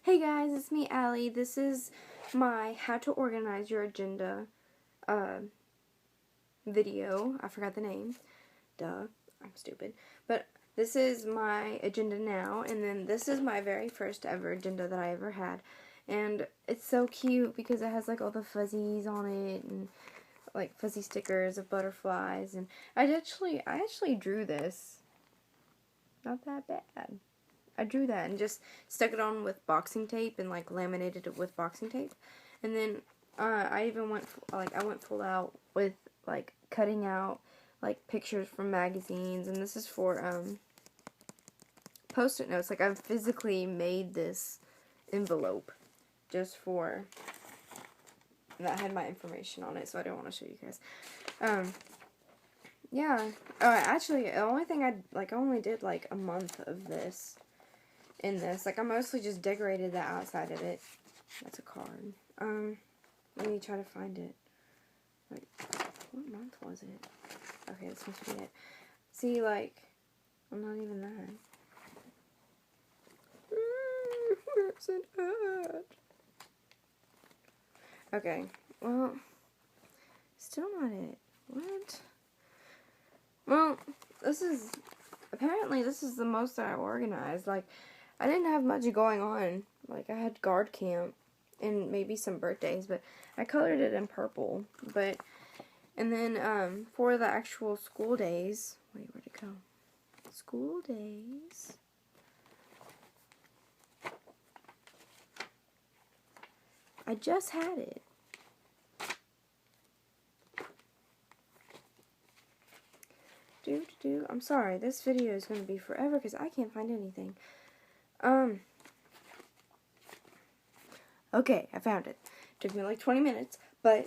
Hey guys, it's me, Allie. This is my How to Organize Your Agenda video. I forgot the name. Duh, I'm stupid. But this is my agenda now, and then this is my very first ever agenda that I ever had. And it's so cute because it has like all the fuzzies on it and like fuzzy stickers of butterflies. And I actually drew this. Not that bad. I drew that and just stuck it on with boxing tape and like laminated it with boxing tape. And then I even went I went full out with like cutting out like pictures from magazines, and this is for post-it notes. Like I've physically made this envelope just for, and that had my information on it, so I don't want to show you guys. Yeah. Actually, the only thing I only did like a month of this. In this, like I mostly just decorated the outside of it. That's a card. Let me try to find it. Like, what month was it? Okay, this must be it. See, like, I'm not even that. Where's it at? Okay, well, still not it. What? Well, apparently this is the most that I organized. Like, I didn't have much going on. Like, I had guard camp and maybe some birthdays, but I colored it in purple. And then, for the actual school days, wait, where'd it go? School days. I just had it. I'm sorry, this video is going to be forever because I can't find anything. Okay, I found it. Took me like 20 minutes, but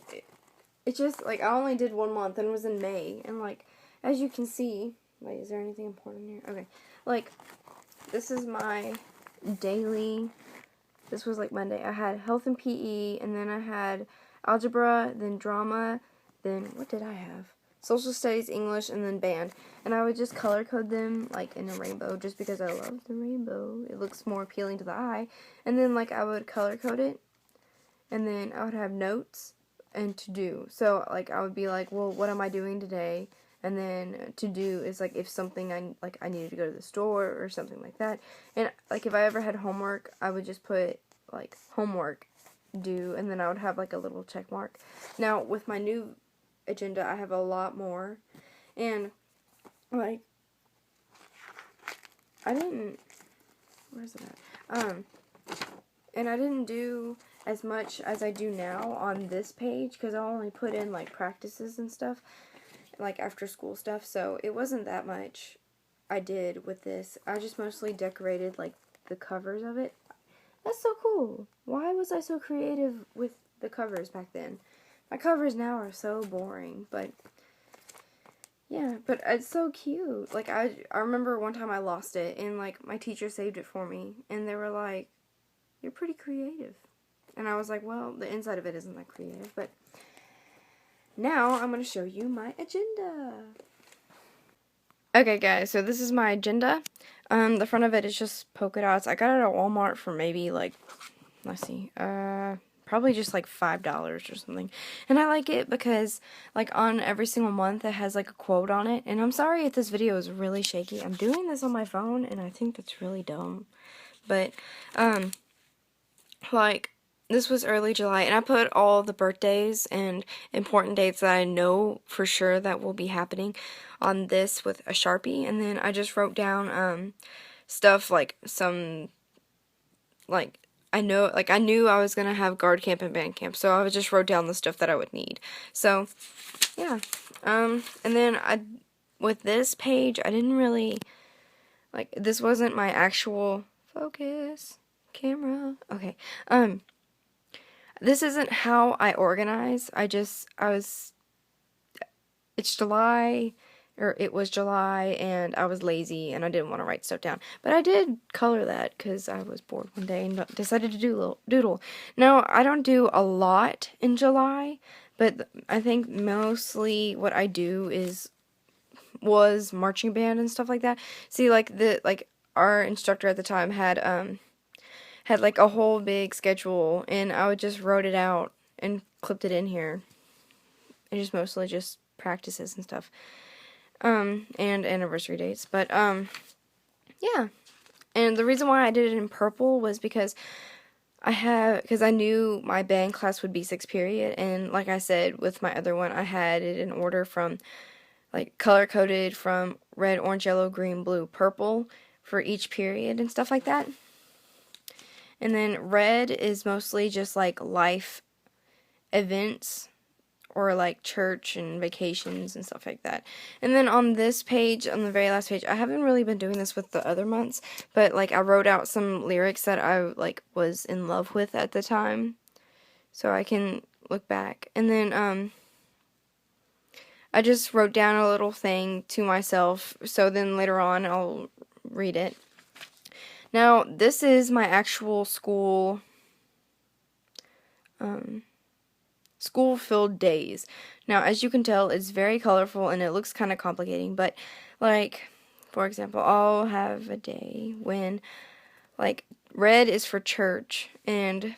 it just, like, I only did 1 month, and it was in May, and, like, as you can see, wait, is there anything important here? Okay, like, this is my daily, this was, like, Monday. I had health and PE, and then I had algebra, then drama, then, what did I have? Social studies, English, and then band. And I would just color code them, like, in a rainbow, just because I love the rainbow. It looks more appealing to the eye. And then, like, I would color code it, and then I would have notes and to do. So, like, I would be like, well, what am I doing today? And then to do is, like, if something I needed to go to the store or something like that. And, like, if I ever had homework, I would just put, like, homework due, and then I would have, like, a little check mark. Now, with my new agenda, I have a lot more, and, like, where's it at? And I didn't do as much as I do now on this page, because I only put in, like, practices and stuff, like, after school stuff, so it wasn't that much I did with this. I just mostly decorated, like, the covers of it. That's so cool. Why was I so creative with the covers back then? My covers now are so boring, but yeah, but it's so cute. Like, I remember one time I lost it, and, like, my teacher saved it for me, and they were like, you're pretty creative. And I was like, well, the inside of it isn't that creative, but now I'm going to show you my agenda. Okay, guys, so this is my agenda. The front of it is just polka dots. I got it at Walmart for maybe, like, let's see, probably just like $5 or something. And I like it because, like, on every single month it has like a quote on it. And I'm sorry if this video is really shaky. I'm doing this on my phone and I think that's really dumb. But like, this was early July, and I put all the birthdays and important dates that I know for sure that will be happening on this with a Sharpie. And then I just wrote down stuff like some, like, I knew I was going to have guard camp and band camp, so I just wrote down the stuff that I would need. So, yeah. And then with this page, I didn't really, like, this wasn't my actual focus camera. Okay. This isn't how I organize. It's July, or it was July, and I was lazy, and I didn't want to write stuff down. But I did color that, because I was bored one day, and decided to do a little doodle. Now, I don't do a lot in July, but I think mostly what I do was marching band and stuff like that. See, like, our instructor at the time had had like a whole big schedule, and I would just wrote it out and clipped it in here. And just mostly just practices and stuff. And anniversary dates. But, yeah. And the reason why I did it in purple was because I knew my band class would be 6th period, and like I said, with my other one, I had it in order from, like, color-coded from red, orange, yellow, green, blue, purple for each period and stuff like that. And then red is mostly just, like, life events, or like church and vacations and stuff like that. And then on this page, on the very last page, I haven't really been doing this with the other months, but like I wrote out some lyrics that I like was in love with at the time, so I can look back. And then I just wrote down a little thing to myself, so then later on I'll read it. Now, this is my actual school school-filled days. Now, as you can tell, it's very colorful and it looks kind of complicating, but, like, for example, I'll have a day when, like, red is for church and,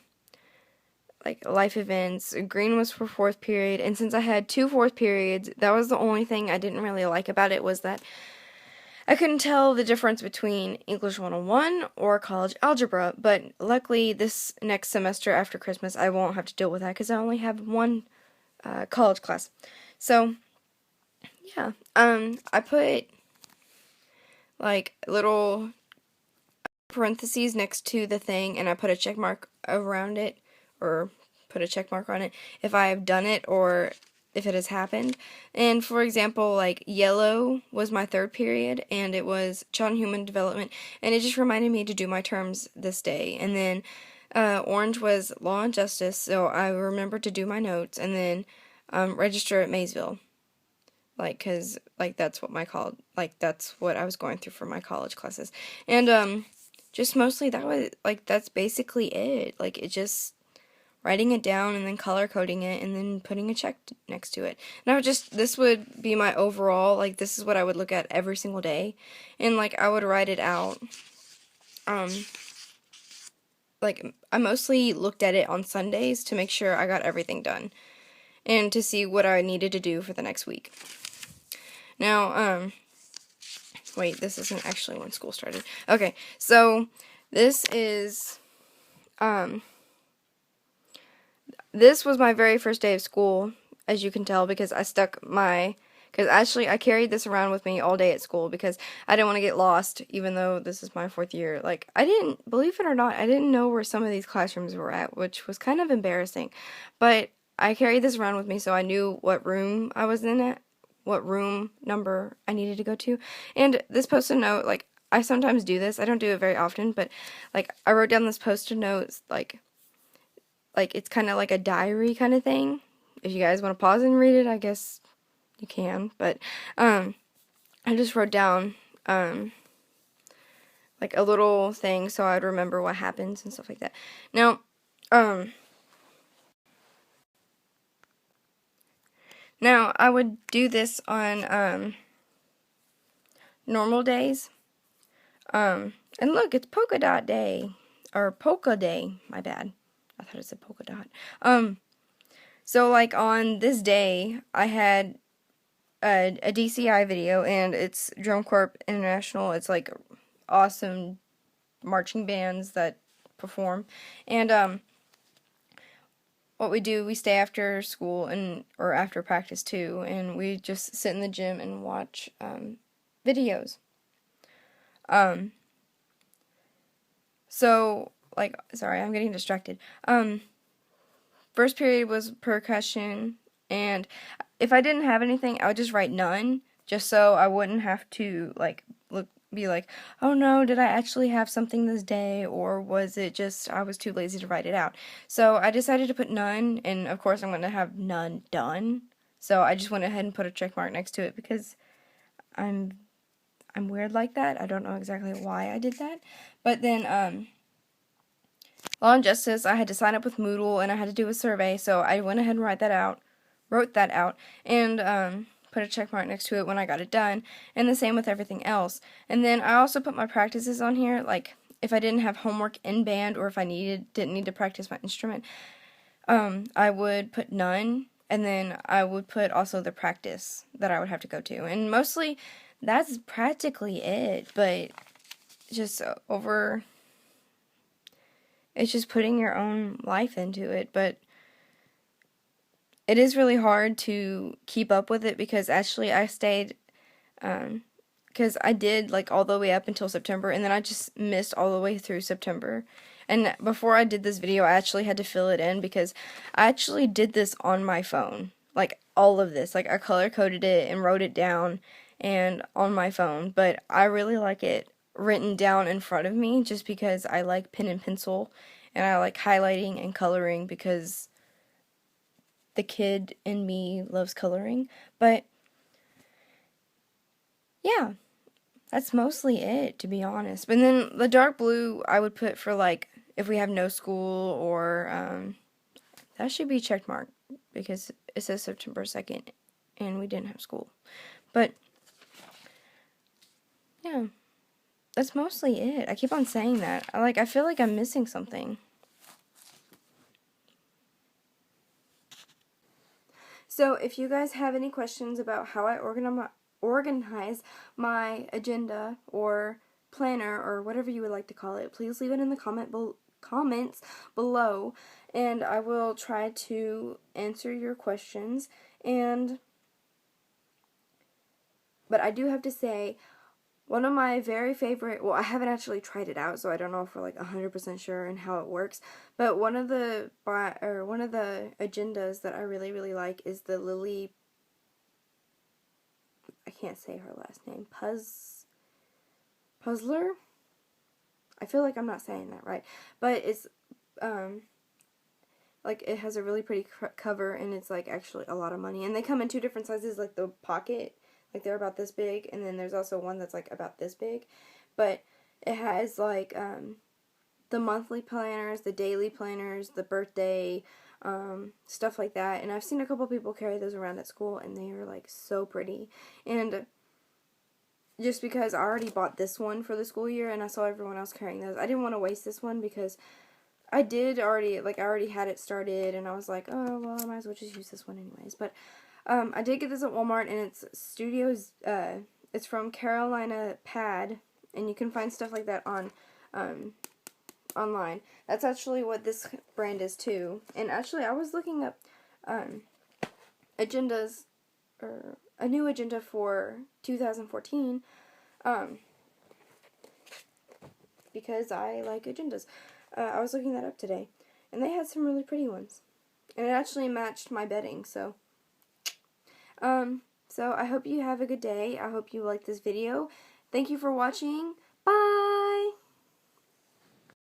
like, life events. Green was for 4th period, and since I had 2 4th periods, that was the only thing I didn't really like about it, was that I couldn't tell the difference between English 101 or college algebra, but luckily this next semester after Christmas I won't have to deal with that because I only have one college class. So, yeah, I put like little parentheses next to the thing, and I put a check mark around it, or put a check mark on it if I have done it or if it has happened. And for example, like yellow was my 3rd period, and it was Child and Human Development, and it just reminded me to do my terms this day. And then orange was Law and Justice, so I remembered to do my notes, and then register at Maysville, like, cause like that's what that's what I was going through for my college classes. And just mostly that was like, that's basically it. Like, it just writing it down and then color coding it and then putting a check next to it. And this would be my overall, like, this is what I would look at every single day. And, like, I would write it out. Like, I mostly looked at it on Sundays to make sure I got everything done. And to see what I needed to do for the next week. Now, wait, this isn't actually when school started. Okay, so this is, this was my very first day of school, as you can tell, because because actually I carried this around with me all day at school because I didn't want to get lost, even though this is my 4th year. Like, believe it or not, I didn't know where some of these classrooms were at, which was kind of embarrassing. But I carried this around with me so I knew what room I was in at, what room number I needed to go to. And this post-it note, like, I sometimes do this. I don't do it very often, but, like, I wrote down this post-it note, like it's kind of like a diary kind of thing. If you guys want to pause and read it, I guess you can. But I just wrote down like a little thing so I'd remember what happens and stuff like that. Now, I would do this on normal days. And look, it's polka dot day, or polka day. My bad. I thought it said polka dot. So, like, on this day, I had a DCI video, and it's Drum Corps International. It's, like, awesome marching bands that perform. And, what we do, we stay after school, or after practice, too, and we just sit in the gym and watch, videos. So, like, sorry, I'm getting distracted. First period was percussion, and if I didn't have anything, I would just write none, just so I wouldn't have to, like, be like, oh no, did I actually have something this day, or was it just I was too lazy to write it out? So I decided to put none, and of course I'm going to have none done, so I just went ahead and put a check mark next to it, because I'm weird like that. I don't know exactly why I did that, but then, Law and Justice, I had to sign up with Moodle, and I had to do a survey, so I went ahead and wrote that out, and put a check mark next to it when I got it done, and the same with everything else. And then I also put my practices on here, like, if I didn't have homework in band, or if I didn't need to practice my instrument, I would put none, and then I would put also the practice that I would have to go to. And mostly, that's practically it, but just it's just putting your own life into it, but it is really hard to keep up with it, because actually I stayed, because I did like all the way up until September, and then I just missed all the way through September. And before I did this video, I actually had to fill it in, because I actually did this on my phone, like all of this, like I color coded it and wrote it down and on my phone. But I really like it written down in front of me, just because I like pen and pencil, and I like highlighting and coloring, because the kid in me loves coloring. But yeah, that's mostly it, to be honest. But then the dark blue I would put for like if we have no school, or that should be check mark, because it says September 2nd and we didn't have school. But yeah, that's mostly it. I keep on saying that. I feel like I'm missing something. So if you guys have any questions about how I organize my agenda or planner, or whatever you would like to call it, please leave it in the comments below, and I will try to answer your questions. But I do have to say, one of my very favorite, well, I haven't actually tried it out, so I don't know if we're like 100% sure and how it works, but one of the agendas that I really, really like is the Lily, I can't say her last name, Puzzler? I feel like I'm not saying that right, but it's, like, it has a really pretty cover, and it's like actually a lot of money, and they come in two different sizes, like the pocket, like they're about this big, and then there's also one that's like about this big, but it has like the monthly planners, the daily planners, the birthday, stuff like that, and I've seen a couple people carry those around at school, and they are like so pretty. And just because I already bought this one for the school year, and I saw everyone else carrying those, I didn't want to waste this one, because I already had it started, and I was like, oh, well, I might as well just use this one anyways. But I did get this at Walmart, and it's it's from Carolina Pad, and you can find stuff like that on online. That's actually what this brand is too. And actually, I was looking up agendas, or a new agenda for 2014, because I like agendas. I was looking that up today, and they had some really pretty ones, and it actually matched my bedding. So I hope you have a good day. I hope you like this video. Thank you for watching. Bye!